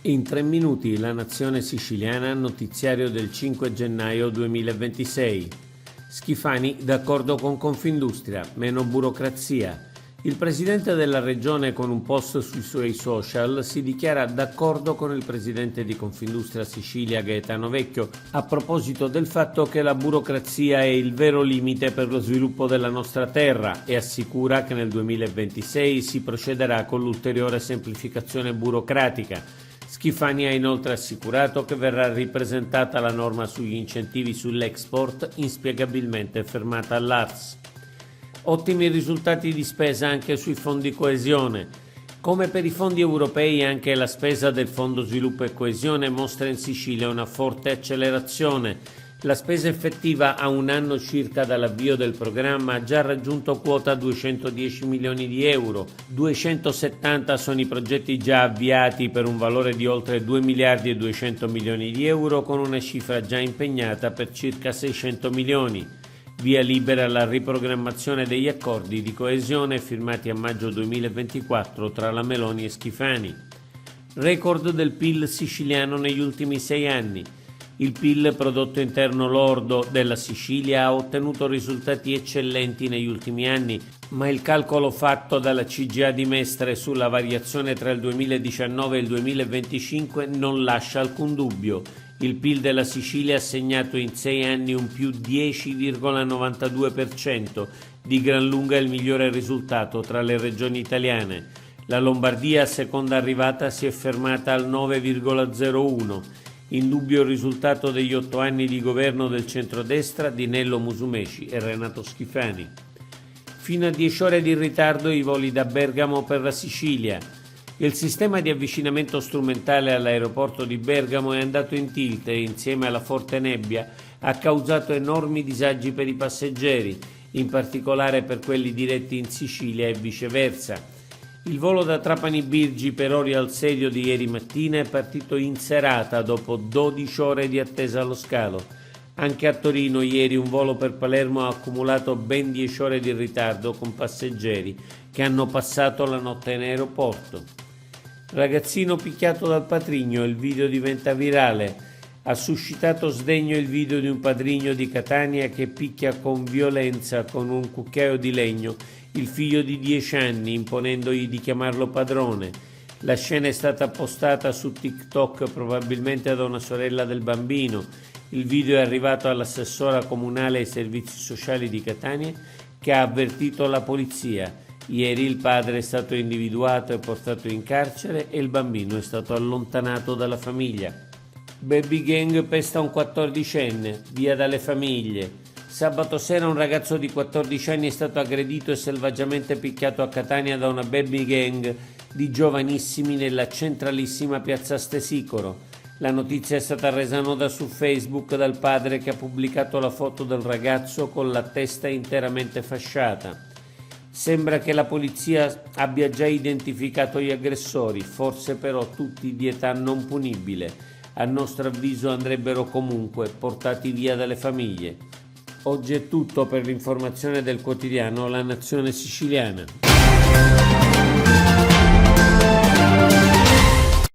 In 3 minuti la nazione siciliana, notiziario del 5 gennaio 2026. Schifani d'accordo con Confindustria, meno burocrazia. Il presidente della regione, con un post sui suoi social, si dichiara d'accordo con il presidente di Confindustria Sicilia Gaetano Vecchio a proposito del fatto che la burocrazia è il vero limite per lo sviluppo della nostra terra e assicura che nel 2026 si procederà con l'ulteriore semplificazione burocratica. Schifani ha inoltre assicurato che verrà ripresentata la norma sugli incentivi sull'export, inspiegabilmente fermata all'ARS. Ottimi risultati di spesa anche sui fondi coesione. Come per i fondi europei, anche la spesa del Fondo Sviluppo e Coesione mostra in Sicilia una forte accelerazione. La spesa effettiva a un anno circa dall'avvio del programma ha già raggiunto quota 210 milioni di euro. 270 sono i progetti già avviati per un valore di oltre 2 miliardi e 200 milioni di euro, con una cifra già impegnata per circa 600 milioni. Via libera alla riprogrammazione degli accordi di coesione firmati a maggio 2024 tra la Meloni e Schifani. Record del PIL siciliano negli ultimi 6 anni. Il PIL, prodotto interno lordo, della Sicilia ha ottenuto risultati eccellenti negli ultimi anni, ma il calcolo fatto dalla CGA di Mestre sulla variazione tra il 2019 e il 2025 non lascia alcun dubbio. Il PIL della Sicilia ha segnato in 6 anni un più 10,92%, di gran lunga il migliore risultato tra le regioni italiane. La Lombardia, seconda arrivata, si è fermata al 9,01%. Indubbio il risultato degli 8 anni di governo del centrodestra di Nello Musumeci e Renato Schifani. Fino a 10 ore di ritardo i voli da Bergamo per la Sicilia. Il sistema di avvicinamento strumentale all'aeroporto di Bergamo è andato in tilt e, insieme alla forte nebbia, ha causato enormi disagi per i passeggeri, in particolare per quelli diretti in Sicilia e viceversa. Il volo da Trapani Birgi per Orio al Serio di ieri mattina è partito in serata dopo 12 ore di attesa allo scalo. Anche a Torino ieri un volo per Palermo ha accumulato ben 10 ore di ritardo con passeggeri che hanno passato la notte in aeroporto. Ragazzino picchiato dal patrigno, il video diventa virale. Ha suscitato sdegno il video di un padrigno di Catania che picchia con violenza con un cucchiaio di legno il figlio di 10 anni, imponendogli di chiamarlo padrone. La scena è stata postata su TikTok probabilmente da una sorella del bambino. Il video è arrivato all'assessora comunale ai servizi sociali di Catania, che ha avvertito la polizia. Ieri il padre è stato individuato e portato in carcere e il bambino è stato allontanato dalla famiglia. Baby gang pesta un 14enne, via dalle famiglie. Sabato sera un ragazzo di 14 anni è stato aggredito e selvaggiamente picchiato a Catania da una baby gang di giovanissimi nella centralissima piazza Stesicoro. La notizia è stata resa nota su Facebook dal padre, che ha pubblicato la foto del ragazzo con la testa interamente fasciata. Sembra che la polizia abbia già identificato gli aggressori, forse però tutti di età non punibile. A nostro avviso andrebbero comunque portati via dalle famiglie. Oggi è tutto per l'informazione del quotidiano La Nazione Siciliana.